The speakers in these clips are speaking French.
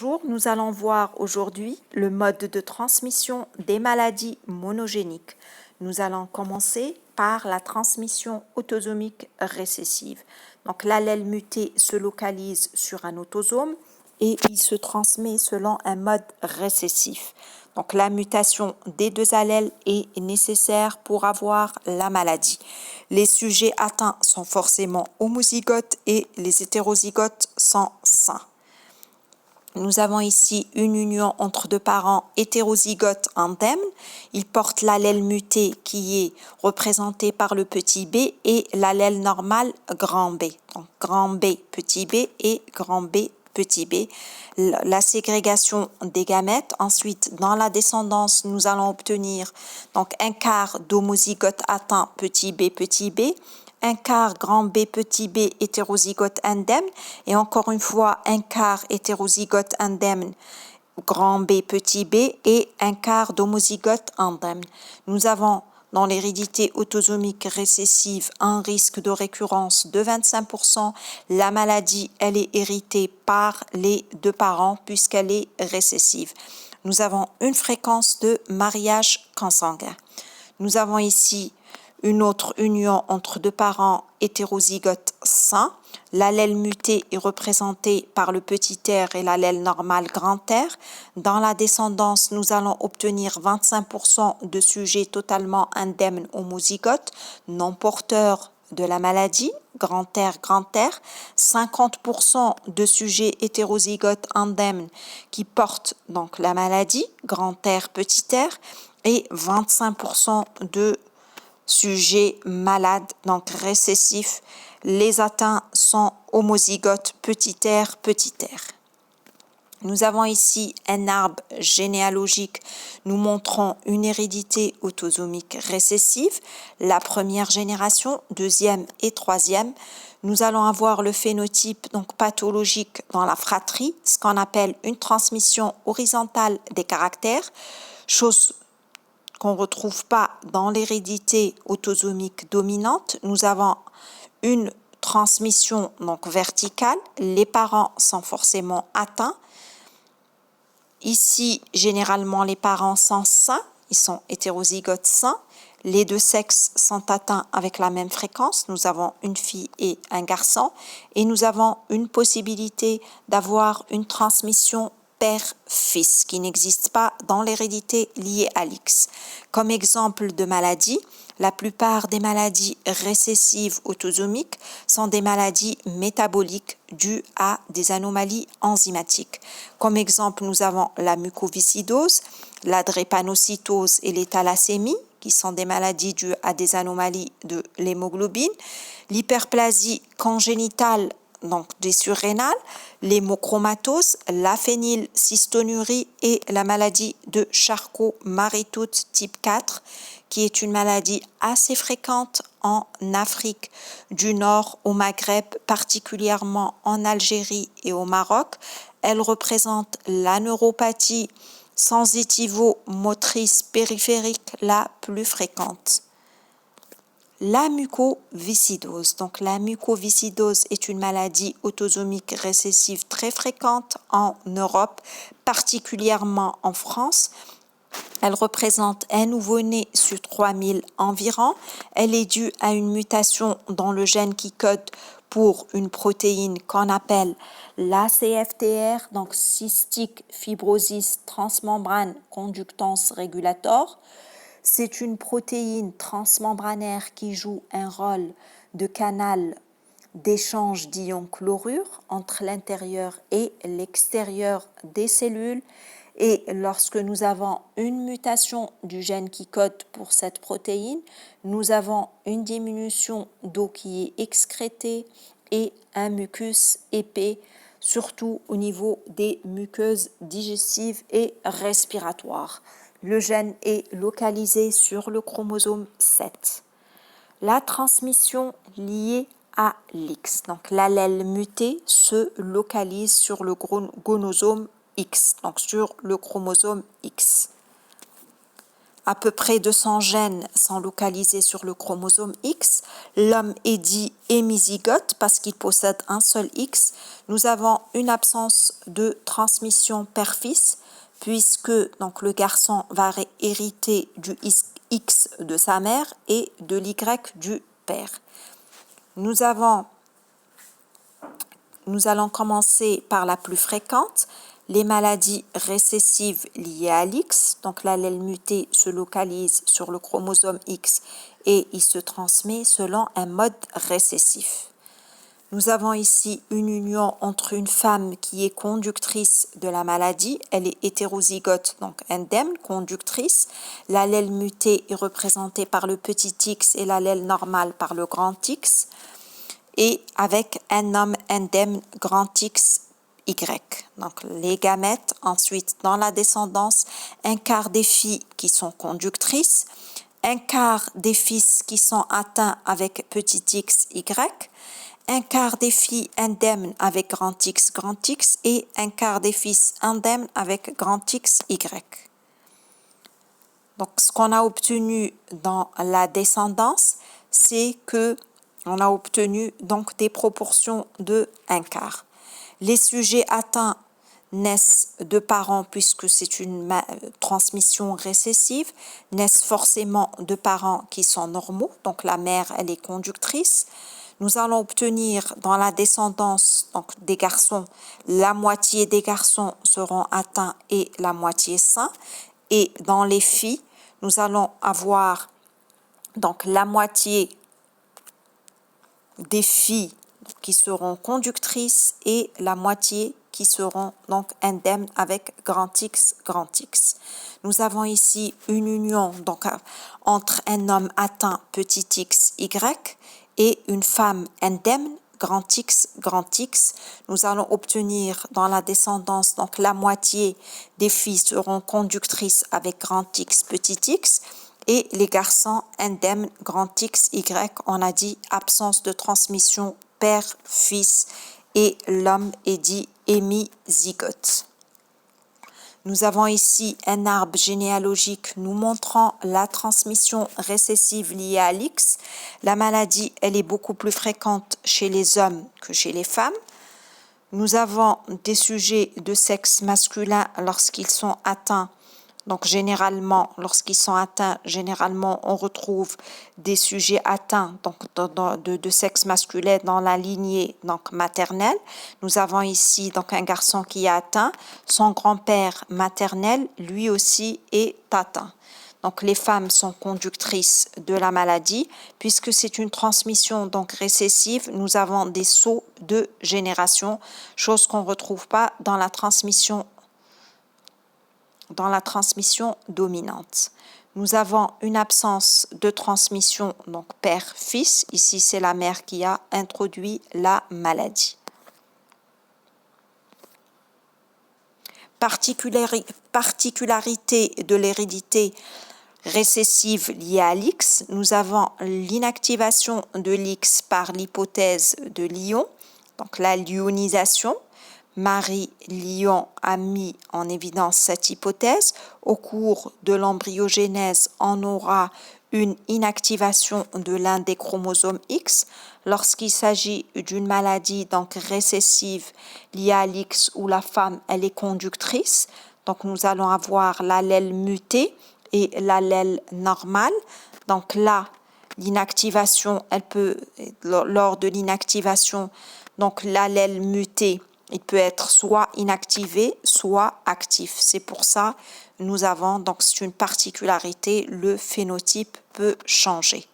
Bonjour, nous allons voir aujourd'hui le mode de transmission des maladies monogéniques. Nous allons commencer par la transmission autosomique récessive. Donc l'allèle muté se localise sur un autosome et il se transmet selon un mode récessif. Donc la mutation des deux allèles est nécessaire pour avoir la maladie. Les sujets atteints sont forcément homozygotes et les hétérozygotes sont sains. Nous avons ici une union entre deux parents hétérozygotes indemnes. Ils portent l'allèle muté qui est représenté par le petit b et l'allèle normal grand B. Donc grand B petit b et grand B petit b. La ségrégation des gamètes. Ensuite, dans la descendance, nous allons obtenir donc un quart d'homozygote atteint petit b, un quart grand B petit b hétérozygote indemne et encore une fois un quart hétérozygote indemne grand B petit b et un quart d'homozygote indemne. Nous avons dans l'hérédité autosomique récessive un risque de récurrence de 25%. La maladie, elle est héritée par les deux parents puisqu'elle est récessive. Nous avons une fréquence de mariage consanguin. Nous avons ici une autre union entre deux parents hétérozygotes sains. L'allèle muté est représenté par le petit r et l'allèle normal grand R. Dans la descendance, nous allons obtenir 25% de sujets totalement indemnes homozygotes, non porteurs de la maladie, grand R, 50% de sujets hétérozygotes indemnes qui portent donc la maladie, grand R, petit r, et 25% de sujets malades, donc récessifs. Les atteints sont homozygotes petit r, petit r. Nous avons ici un arbre généalogique. Nous montrons une hérédité autosomique récessive, la première génération, deuxième et troisième. Nous allons avoir le phénotype donc pathologique dans la fratrie, ce qu'on appelle une transmission horizontale des caractères, chose qu'on ne retrouve pas dans l'hérédité autosomique dominante. Nous avons une transmission donc verticale. Les parents sont forcément atteints. Ici, généralement, les parents sont sains. Ils sont hétérozygotes sains. Les deux sexes sont atteints avec la même fréquence. Nous avons une fille et un garçon. Et nous avons une possibilité d'avoir une transmission père-fils qui n'existe pas dans l'hérédité liée à l'X. Comme exemple de maladie, la plupart des maladies récessives autosomiques sont des maladies métaboliques dues à des anomalies enzymatiques. Comme exemple, nous avons la mucoviscidose, la drépanocytose et les thalassémies, qui sont des maladies dues à des anomalies de l'hémoglobine, l'hyperplasie congénitale donc des surrénales, l'hémochromatose, la phénylcystonurie et la maladie de Charcot-Marie-Tooth type 4, qui est une maladie assez fréquente en Afrique du Nord, au Maghreb, particulièrement en Algérie et au Maroc. Elle représente la neuropathie sensitivo-motrice périphérique la plus fréquente. La mucoviscidose. Donc la mucoviscidose est une maladie autosomique récessive très fréquente en Europe, particulièrement en France. Elle représente un nouveau-né sur 3000 environ. Elle est due à une mutation dans le gène qui code pour une protéine qu'on appelle l'ACFTR, donc Cystic Fibrosis Transmembrane Conductance Regulator. C'est une protéine transmembranaire qui joue un rôle de canal d'échange d'ions chlorure entre l'intérieur et l'extérieur des cellules. Et lorsque nous avons une mutation du gène qui code pour cette protéine, nous avons une diminution d'eau qui est excrétée et un mucus épais, surtout au niveau des muqueuses digestives et respiratoires. Le gène est localisé sur le chromosome 7. La transmission liée à l'X. Donc l'allèle muté se localise sur le gonosome X, donc sur le chromosome X. à peu près 200 gènes sont localisés sur le chromosome X. L'homme est dit hémizygote parce qu'il possède un seul X. Nous avons une absence de transmission père-fils puisque donc, le garçon va hériter du X de sa mère et de l'Y du père. Nous allons commencer par la plus fréquente, les maladies récessives liées à l'X. Donc l'allèle muté se localise sur le chromosome X et il se transmet selon un mode récessif. Nous avons ici une union entre une femme qui est conductrice de la maladie, elle est hétérozygote, donc indemne, conductrice. L'allèle muté est représenté par le petit X et l'allèle normal par le grand X. Et avec un homme indemne grand X, Y. Donc les gamètes, ensuite dans la descendance, un quart des filles qui sont conductrices, un quart des fils qui sont atteints avec petit x, Y, un quart des filles indemnes avec grand X et un quart des fils indemnes avec grand X, Y. Donc ce qu'on a obtenu dans la descendance, c'est que on a obtenu donc des proportions de un quart. Les sujets atteints naissent de parents, puisque c'est une transmission récessive, naissent forcément de parents qui sont normaux, donc la mère, elle est conductrice. Nous allons obtenir dans la descendance donc, des garçons, la moitié des garçons seront atteints et la moitié sains. Et dans les filles, nous allons avoir donc la moitié des filles qui seront conductrices et la moitié qui seront donc indemnes avec grand X, grand X. Nous avons ici une union donc entre un homme atteint petit x, Y et une femme indemne grand X, grand X. Nous allons obtenir dans la descendance donc la moitié des filles seront conductrices avec grand X, petit x. Et les garçons indemnes, grand X, Y, on a dit absence de transmission père-fils et l'homme est dit hémizygote. Nous avons ici un arbre généalogique nous montrant la transmission récessive liée à l'X. La maladie, elle est beaucoup plus fréquente chez les hommes que chez les femmes. Nous avons des sujets de sexe masculin lorsqu'ils sont atteints. Donc généralement, lorsqu'ils sont atteints, généralement on retrouve des sujets atteints donc, de sexe masculin dans la lignée donc, maternelle. Nous avons ici donc, un garçon qui est atteint. Son grand-père maternel, lui aussi, est atteint. Donc les femmes sont conductrices de la maladie. Puisque c'est une transmission donc, récessive, nous avons des sauts de génération, chose qu'on ne retrouve pas dans la transmission dominante. Nous avons une absence de transmission, donc père-fils. Ici, c'est la mère qui a introduit la maladie. Particularité de l'hérédité récessive liée à l'X, nous avons l'inactivation de l'X par l'hypothèse de Lyon, donc la lyonisation. Marie Lyon a mis en évidence cette hypothèse. Au cours de l'embryogénèse, on aura une inactivation de l'un des chromosomes X. Lorsqu'il s'agit d'une maladie donc récessive liée à l'X où la femme elle est conductrice, donc nous allons avoir l'allèle muté et l'allèle normal. Donc là, l'inactivation, lors de l'inactivation, donc l'allèle muté, il peut être soit inactivé, soit actif. C'est pour ça que nous avons, donc c'est une particularité, le phénotype peut changer.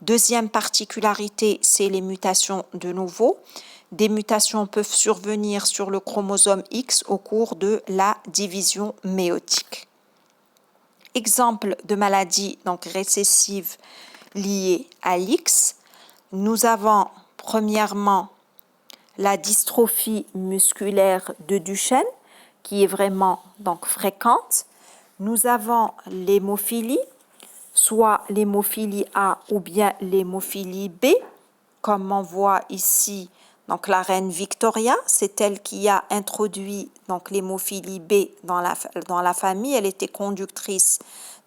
Deuxième particularité, c'est les mutations de nouveau. Des mutations peuvent survenir sur le chromosome X au cours de la division méiotique. Exemple de maladie donc récessive liée à l'X, nous avons premièrement la dystrophie musculaire de Duchenne, qui est vraiment donc fréquente. Nous avons l'hémophilie, soit l'hémophilie A ou bien l'hémophilie B, comme on voit ici Donc la reine Victoria, c'est elle qui a introduit donc l'hémophilie B dans la famille. Elle était conductrice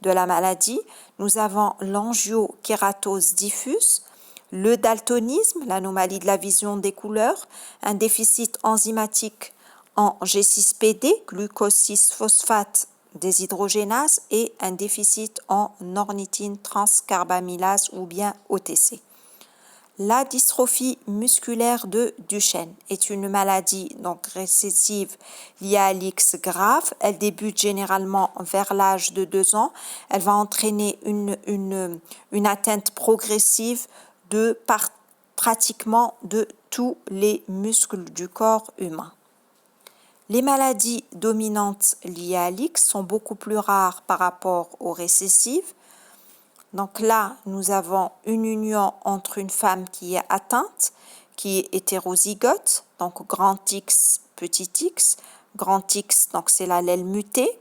de la maladie. Nous avons l'angiokératose diffuse, le daltonisme, l'anomalie de la vision des couleurs, un déficit enzymatique en G6PD, glucose 6-phosphate déshydrogénase et un déficit en ornithine transcarbamylase ou bien OTC. La dystrophie musculaire de Duchenne est une maladie donc récessive liée à l'X grave. Elle débute généralement vers l'âge de 2 ans. Elle va entraîner une atteinte progressive pratiquement de tous les muscles du corps humain. Les maladies dominantes liées à l'X sont beaucoup plus rares par rapport aux récessives. Donc là, nous avons une union entre une femme qui est atteinte, qui est hétérozygote, donc grand X, petit x. Grand X, donc c'est l'allèle muté.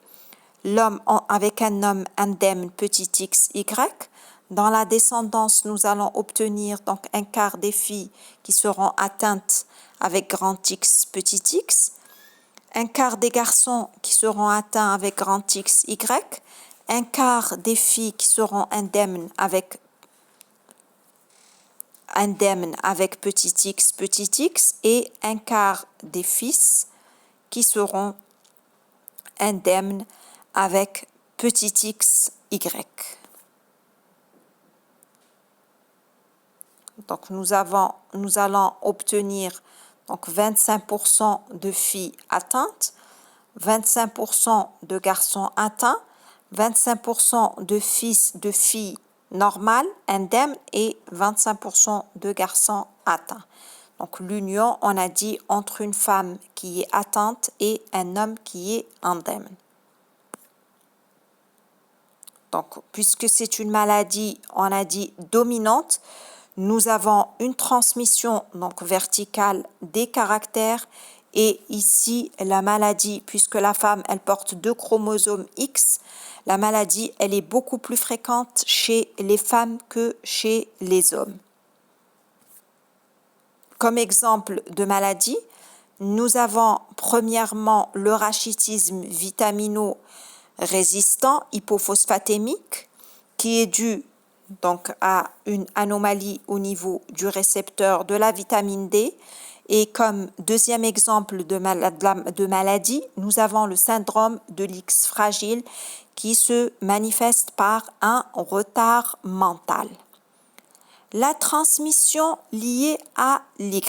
L'homme avec un homme indemne, petit x, y. Dans la descendance, nous allons obtenir donc un quart des filles qui seront atteintes avec grand X, petit x. Un quart des garçons qui seront atteints avec grand X, Y. Un quart des filles qui seront indemnes avec petit x, et un quart des fils qui seront indemnes avec petit x, y. Donc nous allons obtenir donc 25% de filles atteintes, 25% de garçons atteints, 25% de filles normales, indemnes, et 25% de garçons atteints. Donc l'union, on a dit, entre une femme qui est atteinte et un homme qui est indemne. Donc, puisque c'est une maladie, on a dit, dominante, nous avons une transmission donc verticale des caractères. Et ici, la maladie, puisque la femme, elle porte 2 chromosomes X, la maladie, elle est beaucoup plus fréquente chez les femmes que chez les hommes. Comme exemple de maladie, nous avons premièrement le rachitisme vitamino-résistant hypophosphatémique qui est dû donc à une anomalie au niveau du récepteur de la vitamine D. Et comme deuxième exemple de maladie, nous avons le syndrome de l'X fragile qui se manifeste par un retard mental. La transmission liée à l'Y.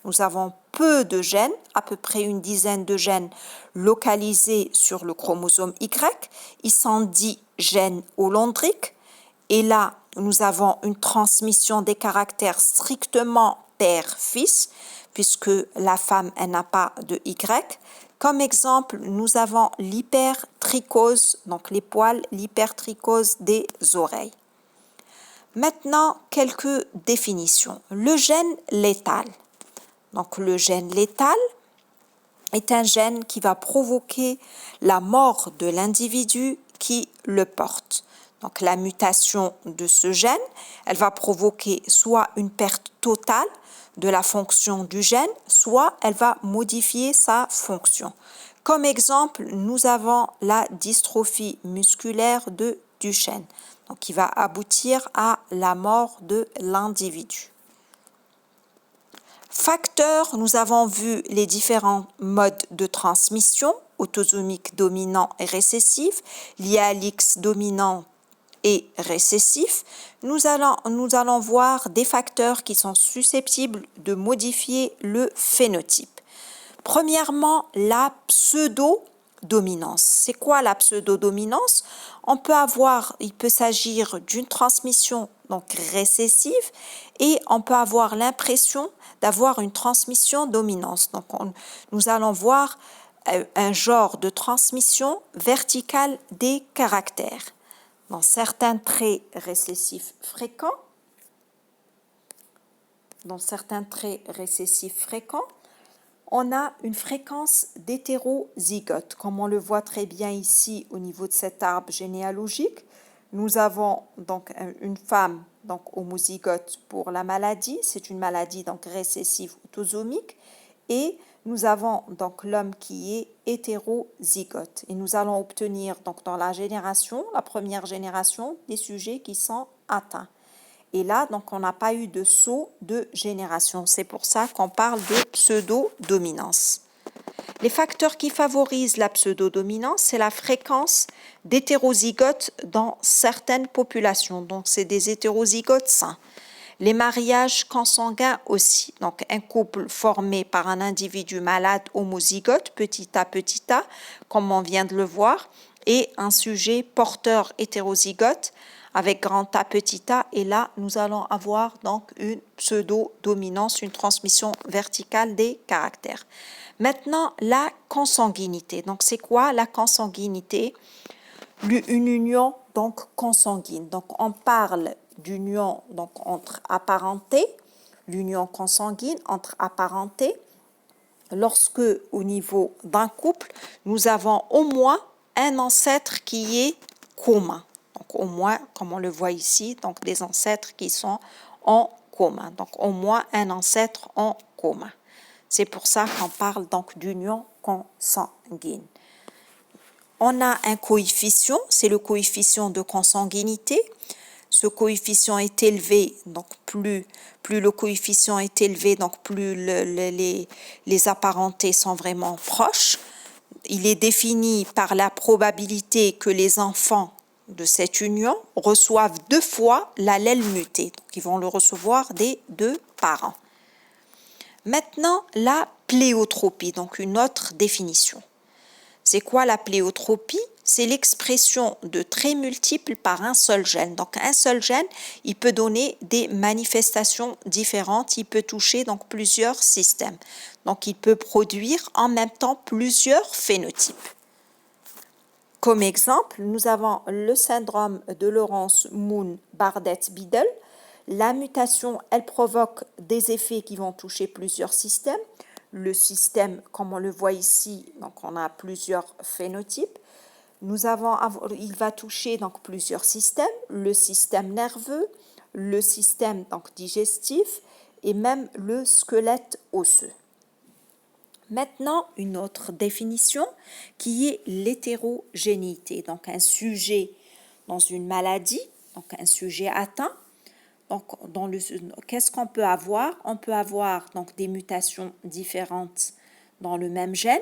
Nous avons peu de gènes, à peu près une dizaine de gènes localisés sur le chromosome Y. Ils sont dits gènes holondriques. Et là, nous avons une transmission des caractères strictement père-fils, puisque la femme, elle n'a pas de Y. Comme exemple, nous avons l'hypertrichose, donc les poils, l'hypertrichose des oreilles. Maintenant, quelques définitions. Le gène létal. Donc, le gène létal est un gène qui va provoquer la mort de l'individu qui le porte. Donc, la mutation de ce gène, elle va provoquer soit une perte totale de la fonction du gène, soit elle va modifier sa fonction. Comme exemple, nous avons la dystrophie musculaire de Duchenne, donc qui va aboutir à la mort de l'individu. Facteurs, nous avons vu les différents modes de transmission, autosomique dominant et récessif, liés à l'X dominant et récessif. Nous allons voir des facteurs qui sont susceptibles de modifier le phénotype. Premièrement, la pseudo-dominance. C'est quoi la pseudo-dominance? Il peut s'agir d'une transmission donc récessive et on peut avoir l'impression d'avoir une transmission dominance. Donc nous allons voir un genre de transmission verticale des caractères. Dans certains traits récessifs fréquents, on a une fréquence d'hétérozygote. Comme on le voit très bien ici au niveau de cet arbre généalogique, nous avons donc une femme donc homozygote pour la maladie, c'est une maladie donc récessive autosomique, et nous avons donc l'homme qui est hétérozygote. Et nous allons obtenir donc dans la première génération, des sujets qui sont atteints. Et là, donc, on n'a pas eu de saut de génération. C'est pour ça qu'on parle de pseudo-dominance. Les facteurs qui favorisent la pseudo-dominance, c'est la fréquence d'hétérozygotes dans certaines populations. Donc, c'est des hétérozygotes sains. Les mariages consanguins aussi. Donc, un couple formé par un individu malade homozygote, petit a, comme on vient de le voir, et un sujet porteur hétérozygote avec grand A, petit a, et là, nous allons avoir donc une pseudo-dominance, une transmission verticale des caractères. Maintenant, la consanguinité. Donc, c'est quoi la consanguinité? Une union donc consanguine. Donc, on parle d'union donc entre apparentés, l'union consanguine entre apparentés, lorsque au niveau d'un couple, nous avons au moins un ancêtre qui est commun. Donc, au moins, comme on le voit ici, donc des ancêtres qui sont en commun. Donc, au moins un ancêtre en commun. C'est pour ça qu'on parle donc d'union consanguine. On a un coefficient, c'est le coefficient de consanguinité. Ce coefficient est élevé, donc plus le coefficient est élevé, donc plus les apparentés sont vraiment proches. Il est défini par la probabilité que les enfants de cette union reçoivent 2 fois l'allèle muté. Donc, ils vont le recevoir des 2 parents. Maintenant, la pléotropie, donc une autre définition. C'est quoi la pléotropie? C'est l'expression de traits multiples par un seul gène. Donc, un seul gène, il peut donner des manifestations différentes, il peut toucher donc plusieurs systèmes. Donc, il peut produire en même temps plusieurs phénotypes. Comme exemple, nous avons le syndrome de Lawrence-Moon-Bardet-Biedl. La mutation, elle provoque des effets qui vont toucher plusieurs systèmes. Le système, comme on le voit ici, donc on a plusieurs phénotypes. Il va toucher donc plusieurs systèmes, le système nerveux, le système donc digestif et même le squelette osseux. Maintenant, une autre définition qui est l'hétérogénéité. Donc, un sujet dans une maladie, donc un sujet atteint. Donc, qu'est-ce qu'on peut avoir? On peut avoir donc des mutations différentes dans le même gène.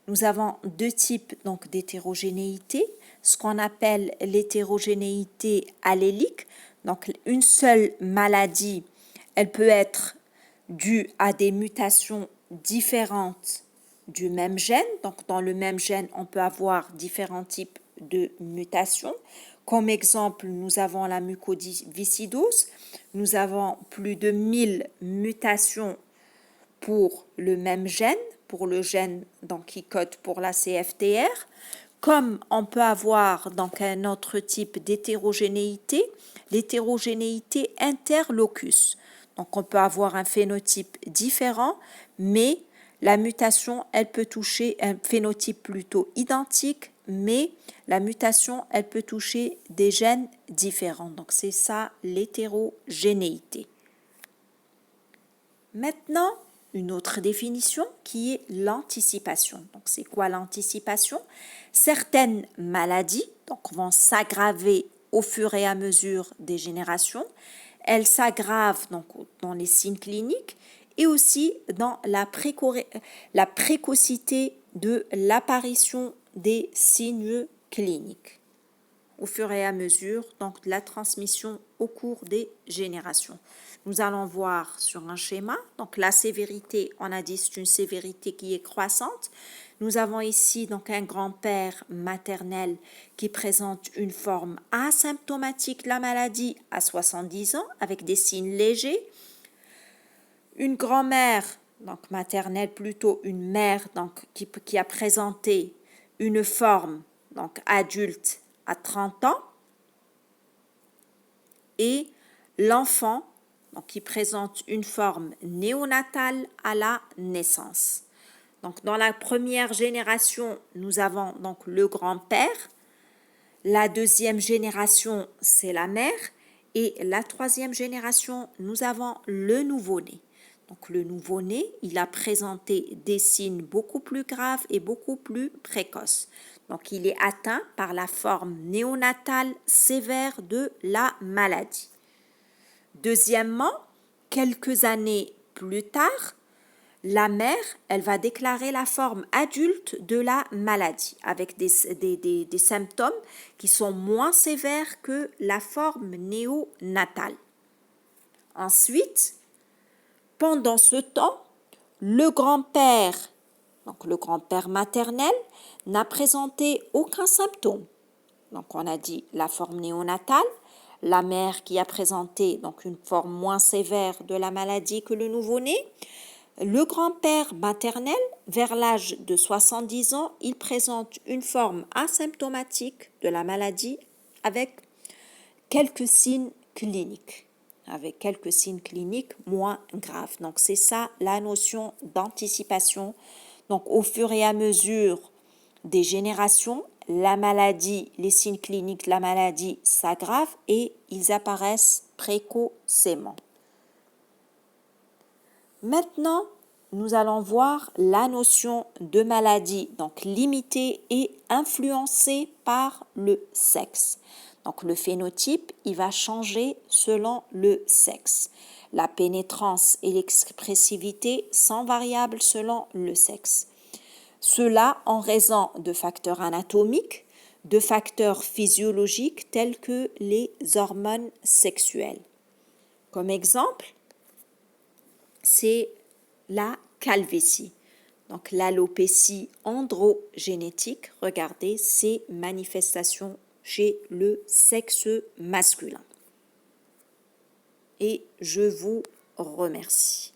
Nous avons 2 types donc d'hétérogénéité, ce qu'on appelle l'hétérogénéité allélique. Donc, une seule maladie, elle peut être due à des mutations différentes du même gène. Donc, dans le même gène, on peut avoir différents types de mutations. Comme exemple, nous avons la mucoviscidose. Nous avons plus de 1000 mutations pour le même gène, pour le gène donc, qui code pour la CFTR. Comme on peut avoir donc un autre type d'hétérogénéité, l'hétérogénéité interlocus. Donc on peut avoir un phénotype différent, mais la mutation, elle peut toucher un phénotype plutôt identique, mais la mutation, elle peut toucher des gènes différents. Donc c'est ça l'hétérogénéité. Maintenant, une autre définition qui est l'anticipation. Donc c'est quoi l'anticipation? Certaines maladies donc, vont s'aggraver au fur et à mesure des générations. Elles s'aggravent donc dans les signes cliniques et aussi dans la précocité de l'apparition des signes cliniques au fur et à mesure donc de la transmission au cours des générations. Nous allons voir sur un schéma, donc la sévérité, on a dit c'est une sévérité qui est croissante. Nous avons ici donc un grand-père maternel qui présente une forme asymptomatique de la maladie à 70 ans avec des signes légers. Une grand-mère, donc maternelle plutôt, une mère donc, qui a présenté une forme donc adulte à 30 ans et l'enfant donc, qui présente une forme néonatale à la naissance. Donc, dans la première génération, nous avons donc le grand-père. La deuxième génération, c'est la mère. Et la troisième génération, nous avons le nouveau-né. Donc le nouveau-né, il a présenté des signes beaucoup plus graves et beaucoup plus précoces. Donc il est atteint par la forme néonatale sévère de la maladie. Deuxièmement, quelques années plus tard, la mère, elle va déclarer la forme adulte de la maladie avec des symptômes qui sont moins sévères que la forme néonatale. Ensuite, pendant ce temps, le grand-père, donc le grand-père maternel, n'a présenté aucun symptôme. Donc on a dit la forme néonatale, la mère qui a présenté donc une forme moins sévère de la maladie que le nouveau-né. Le grand-père maternel, vers l'âge de 70 ans, il présente une forme asymptomatique de la maladie avec quelques signes cliniques. Avec quelques signes cliniques moins graves. Donc, c'est ça la notion d'anticipation. Donc, au fur et à mesure des générations, la maladie, les signes cliniques de la maladie s'aggravent et ils apparaissent précocement. Maintenant, nous allons voir la notion de maladie, donc limitée et influencée par le sexe. Donc le phénotype, il va changer selon le sexe. La pénétrance et l'expressivité sont variables selon le sexe. Cela en raison de facteurs anatomiques, de facteurs physiologiques tels que les hormones sexuelles. Comme exemple, c'est la calvitie. Donc l'alopécie androgénétique, regardez ces manifestations chez le sexe masculin. Et je vous remercie.